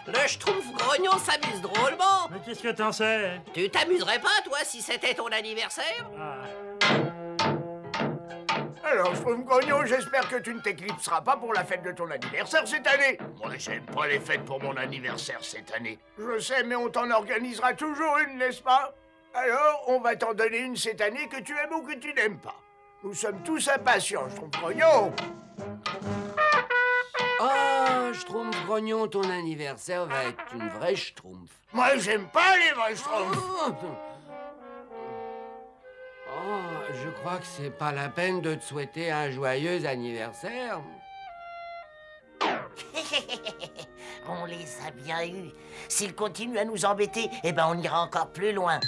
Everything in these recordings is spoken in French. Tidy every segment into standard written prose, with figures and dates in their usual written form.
Le Schtroumpf grognon s'amuse drôlement. Mais qu'est-ce que t'en sais? Tu t'amuserais pas, toi, si c'était ton anniversaire? Alors, Schtroumpf grognon, j'espère que tu ne t'éclipseras pas pour la fête de ton anniversaire cette année. Moi, j'aime pas les fêtes pour mon anniversaire cette année. Je sais, mais on t'en organisera toujours une, n'est-ce pas? Alors, on va t'en donner une cette année que tu aimes ou que tu n'aimes pas. Nous sommes tous impatients, Schtroumpf grognon. Oh, Schtroumpf grognon, ton anniversaire va être une vraie Schtroumpf. Moi, j'aime pas les vrais Schtroumpfs. Oh, je crois que c'est pas la peine de te souhaiter un joyeux anniversaire. On les a bien eus. S'ils continuent à nous embêter, eh ben on ira encore plus loin.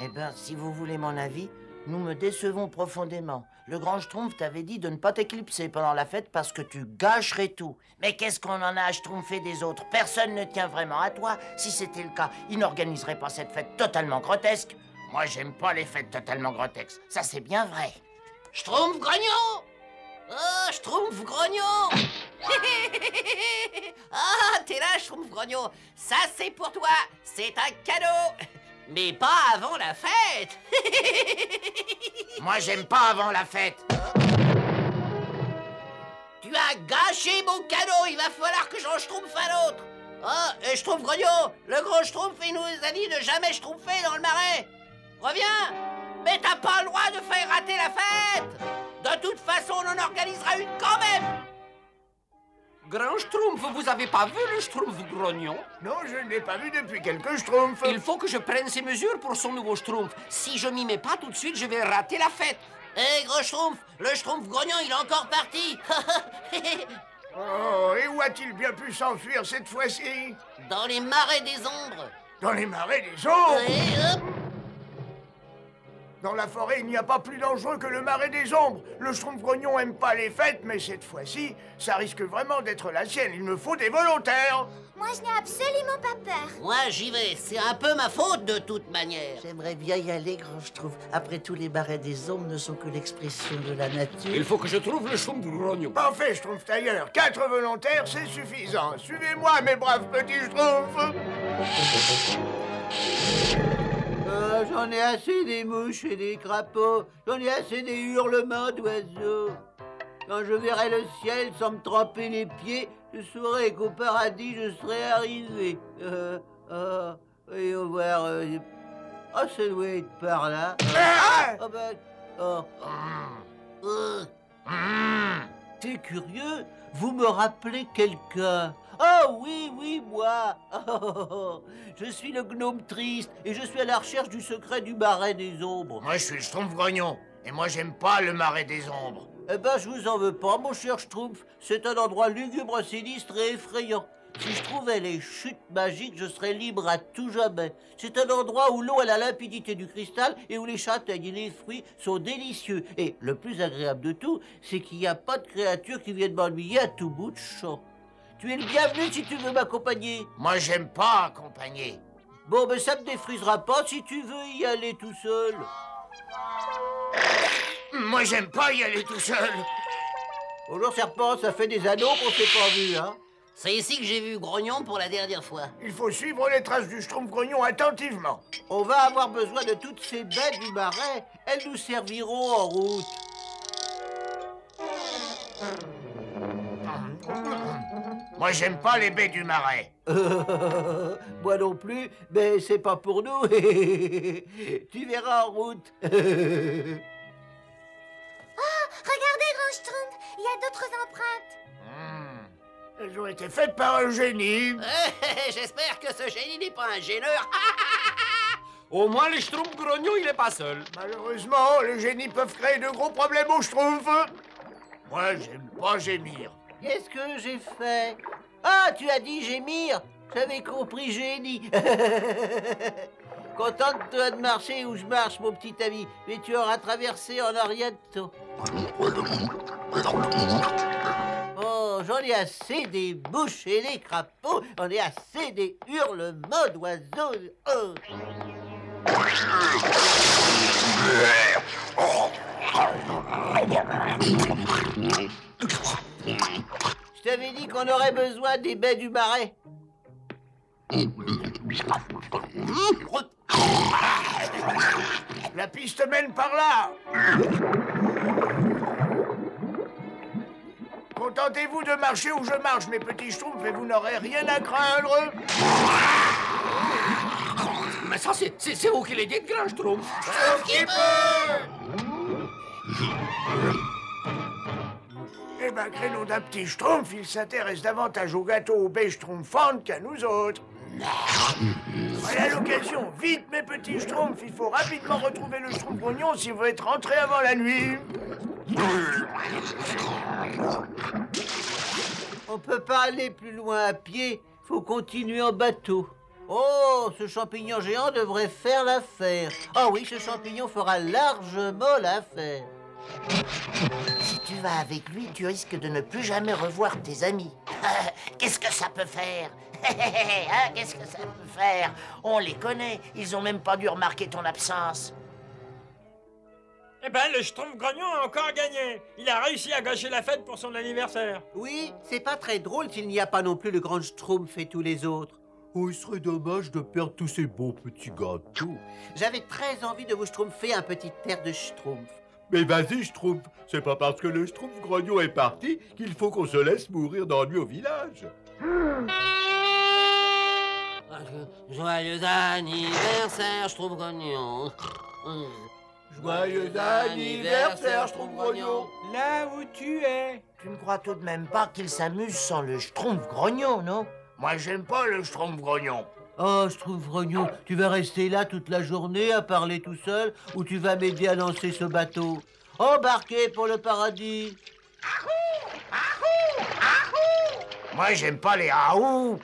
Eh ben, si vous voulez mon avis, nous me décevons profondément. Le grand Schtroumpf t'avait dit de ne pas t'éclipser pendant la fête parce que tu gâcherais tout. Mais qu'est-ce qu'on en a à schtroumpfer des autres? Personne ne tient vraiment à toi. Si c'était le cas, il n'organiserait pas cette fête totalement grotesque. Moi, j'aime pas les fêtes totalement grotesques. Ça, c'est bien vrai. Schtroumpf grognon! Oh, Schtroumpf grognon! Ah, t'es là, Schtroumpf grognon. Ça, c'est pour toi. C'est un cadeau. Mais pas avant la fête. Moi, j'aime pas avant la fête. Tu as gâché mon cadeau. Il va falloir que j'en schtroumpfe un autre. Oh, et Schtroumpf grognon, le gros Schtroumpf, il nous a dit de jamais schtroumpfer dans le marais. Reviens. Mais t'as pas le droit de faire rater la fête. De toute façon, on en organisera une quand même. Grand Schtroumpf, vous avez pas vu le Schtroumpf grognon? Non, je ne l'ai pas vu depuis quelques Schtroumpfs. Il faut que je prenne ses mesures pour son nouveau Schtroumpf. Si je m'y mets pas tout de suite, je vais rater la fête. Hé, gros Schtroumpf, le Schtroumpf grognon, il est encore parti. Oh, et où a-t-il bien pu s'enfuir cette fois-ci? Dans les marais des ombres. Dans les marais des ombres? Et hop. Dans la forêt, il n'y a pas plus dangereux que le marais des ombres. Le Schtroumpf grognon aime pas les fêtes, mais cette fois-ci, ça risque vraiment d'être la sienne. Il me faut des volontaires. Moi, je n'ai absolument pas peur. Moi, j'y vais. C'est un peu ma faute de toute manière. J'aimerais bien y aller, grand Schtroumpf. Après tout, les marais des ombres ne sont que l'expression de la nature. Il faut que je trouve le Schtroumpf grognon. Parfait, Schtroumpf tailleur. 4 volontaires, c'est suffisant. Suivez-moi, mes braves petits Schtroumpfs. J'en ai assez des mouches et des crapauds. J'en ai assez des hurlements d'oiseaux. Quand je verrai le ciel sans me tremper les pieds, je saurai qu'au paradis je serai arrivé. Voyons voir. Oh, ça doit être par là. Oh, ben. Oh. C'est curieux, vous me rappelez quelqu'un. Oh oui, moi. Je suis le gnome triste et je suis à la recherche du secret du marais des ombres. Moi, je suis le Schtroumpf grognon. Et moi, j'aime pas le marais des ombres. Eh ben, je vous en veux pas, mon cher Schtroumpf. C'est un endroit lugubre, sinistre et effrayant. Si je trouvais les chutes magiques, je serais libre à tout jamais. C'est un endroit où l'eau a la limpidité du cristal et où les châtaignes et les fruits sont délicieux. Et le plus agréable de tout, c'est qu'il n'y a pas de créatures qui viennent m'ennuyer à tout bout de champ. Tu es le bienvenu si tu veux m'accompagner. Moi, j'aime pas accompagner. Bon, ben ça me défrisera pas si tu veux y aller tout seul. Moi, j'aime pas y aller tout seul. Bonjour, serpent, ça fait des anneaux qu'on s'est pas vu, hein. C'est ici que j'ai vu Grognon pour la dernière fois. Il faut suivre les traces du Schtroumpf grognon attentivement. On va avoir besoin de toutes ces baies du marais. Elles nous serviront en route. Moi, j'aime pas les baies du marais. Moi non plus, mais c'est pas pour nous. Tu verras en route. Oh, regardez, grand Schtroumpf, il y a d'autres empreintes. Elles ont été faites par un génie. J'espère que ce génie n'est pas un gêneur. Au moins, le Schtroumpf grognon, il est pas seul. Malheureusement, les génies peuvent créer de gros problèmes aux Schtroumpfs. Moi, j'aime pas gémir. Qu'est-ce que j'ai fait? Ah, tu as dit gémir? J'avais compris génie. Contente-toi de marcher où je marche, mon petit ami. Mais tu auras traversé en un rien de temps. Oh, j'en ai assez des mouches et des crapauds. J'en ai assez des hurlements d'oiseaux. Oh. Je t'avais dit qu'on aurait besoin des baies du marais. La piste mène par là. Contentez-vous de marcher où je marche, mes petits schtroumpfs, et vous n'aurez rien à craindre. Mais ça, c'est vous qui l'avez dit, grand Schtroumpf. Eh ben, créneau d'un petit schtroumpf, il s'intéresse davantage aux gâteaux aux baies schtroumpfantes qu'à nous autres. Voilà l'occasion. Vite, mes petits schtroumpfs, il faut rapidement retrouver le schtroumpf grognon si vous voulez être rentré avant la nuit. On peut pas aller plus loin à pied, faut continuer en bateau. Oh, ce champignon géant devrait faire l'affaire. Ah oui, ce champignon fera largement l'affaire. Si tu vas avec lui, tu risques de ne plus jamais revoir tes amis. Qu'est-ce que ça peut faire? Hein, qu'est-ce que ça peut faire? On les connaît, ils ont même pas dû remarquer ton absence. Eh ben, le Schtroumpf grognon a encore gagné. Il a réussi à gâcher la fête pour son anniversaire. Oui, c'est pas très drôle s'il n'y a pas non plus le grand Schtroumpf et tous les autres. Oh, il serait dommage de perdre tous ces beaux petits gâteaux. J'avais très envie de vous schtroumpfer un petit air de Schtroumpf. Mais vas-y, Schtroumpf, c'est pas parce que le Schtroumpf grognon est parti qu'il faut qu'on se laisse mourir d'ennui au village. Joyeux anniversaire, Schtroumpf grognon. Joyeux anniversaire, Schtroumpf grognon. Là où tu es. Tu ne crois tout de même pas qu'il s'amuse sans le Schtroumpf grognon, non? Moi, j'aime pas le schtroumpf grognon. Oh, Schtroumpf grognon, tu vas rester là toute la journée à parler tout seul ou tu vas m'aider à lancer ce bateau? Embarquez pour le paradis. Moi, j'aime pas les aou.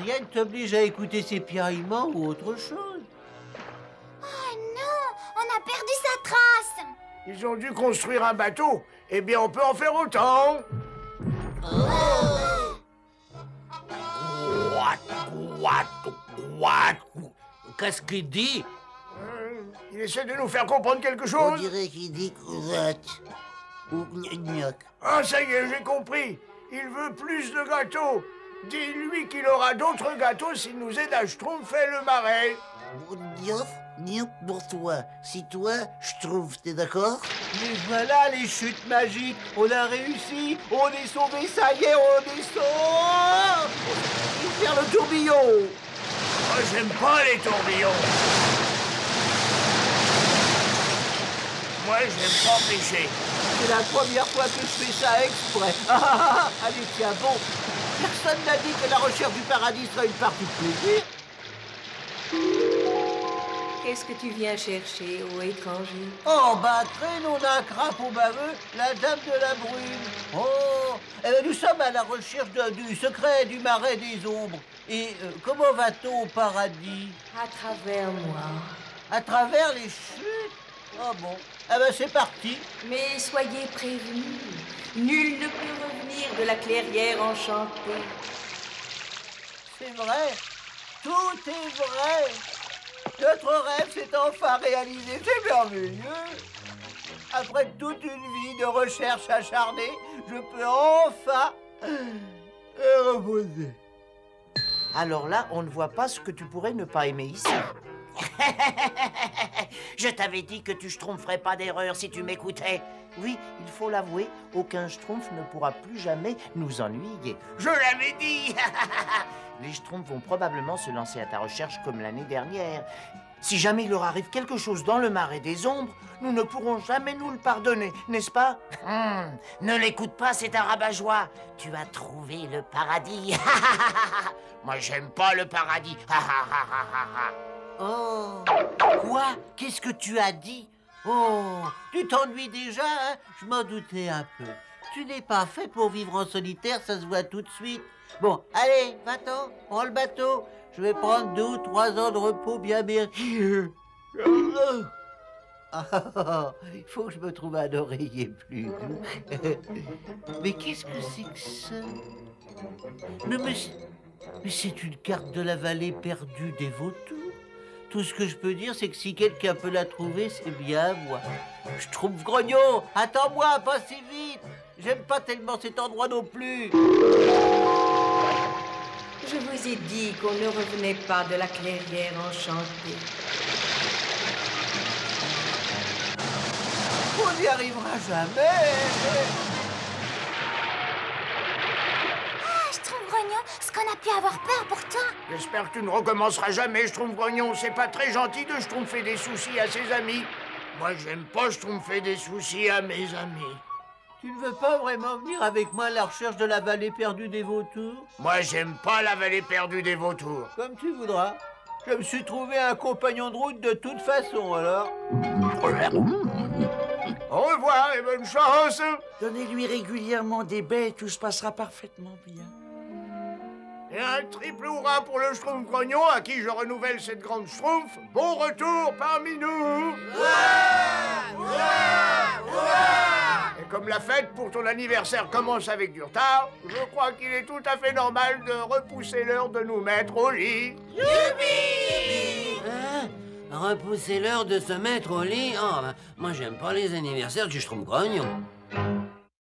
Rien ne t'oblige à écouter ses piaillements ou autre chose. Oh non, on a perdu sa trace. Ils ont dû construire un bateau. Eh bien, on peut en faire autant. Qu'est-ce qu'il dit? Il essaie de nous faire comprendre quelque On chose. dirait qu'il dit crouvette ou gnoc. Ah, ça y est, j'ai compris. Il veut plus de gâteaux. Dis-lui qu'il aura d'autres gâteaux s'il nous aide à schtroumpfer le marais. Gnoc pour toi. Si toi, je trouve, t'es d'accord? Mais voilà les chutes magiques. On a réussi. On est sauvés. Ça y est, on est sauvés. Faire le tourbillon. Moi, j'aime pas les tourbillons. Moi, j'aime pas pêcher. C'est la première fois que je fais ça exprès. Allez, tiens, bon. Personne n'a dit que la recherche du paradis serait une partie de plaisir. Qu'est-ce que tu viens chercher, ô étranger? Oh, bah, créneau d'un crapaud baveux, la dame de la brune. Oh, nous sommes à la recherche du secret du marais des ombres. Et comment va-t-on au paradis? À travers moi. À travers les chutes? Ah bon. Ah ben c'est parti. Mais soyez prévenus, nul ne peut revenir de la clairière enchantée. C'est vrai, tout est vrai. Notre rêve s'est enfin réalisé, c'est merveilleux. Après toute une vie de recherche acharnée, je peux enfin me reposer. Alors là, on ne voit pas ce que tu pourrais ne pas aimer ici. Je t'avais dit que tu schtroumpferais pas d'erreur si tu m'écoutais. Oui, il faut l'avouer, aucun schtroumpf ne pourra plus jamais nous ennuyer. Je l'avais dit. Les schtroumpfs vont probablement se lancer à ta recherche comme l'année dernière. Si jamais il leur arrive quelque chose dans le marais des ombres, nous ne pourrons jamais nous le pardonner, n'est-ce pas? Ne l'écoute pas, c'est un rabat-joie. Tu as trouvé le paradis. Moi, j'aime pas le paradis. Oh, quoi? Qu'est-ce que tu as dit? Oh, tu t'ennuies déjà, hein? Je m'en doutais un peu. Tu n'es pas fait pour vivre en solitaire, ça se voit tout de suite. Bon, allez, va-t'en, prends le bateau. Je vais prendre 2 ou 3 ans de repos bien mérité. Il faut que je me trouve un oreiller plus doux. Mais qu'est-ce que c'est que ça? Mais c'est une carte de la vallée perdue des vautours. Tout ce que je peux dire, c'est que si quelqu'un peut la trouver, c'est bien moi. Schtroumpf grognon, attends-moi, pas si vite. J'aime pas tellement cet endroit non plus. Je vous ai dit qu'on ne revenait pas de la clairière enchantée. On n'y arrivera jamais. Ah, Schtroumpf-Grognon, ce qu'on a pu avoir peur pour toi. J'espère que tu ne recommenceras jamais, Schtroumpf-Grognon. C'est pas très gentil de schtroumpfer des soucis à ses amis. Moi, j'aime pas schtroumpfer des soucis à mes amis. Tu ne veux pas vraiment venir avec moi à la recherche de la vallée perdue des vautours? Moi, j'aime pas la vallée perdue des vautours. Comme tu voudras. Je me suis trouvé un compagnon de route de toute façon, alors. Au revoir et bonne chance. Donnez-lui régulièrement des baies et tout se passera parfaitement bien. Et un triple hurrah pour le Schtroumpf-Grognon, à qui je renouvelle cette grande Schtroumpf. Bon retour parmi nous. Et comme la fête pour ton anniversaire commence avec du retard, je crois qu'il est tout à fait normal de repousser l'heure de nous mettre au lit. Hein? Repousser l'heure de se mettre au lit? Oh, ben, moi, j'aime pas les anniversaires du Schtroumpf-Grognon.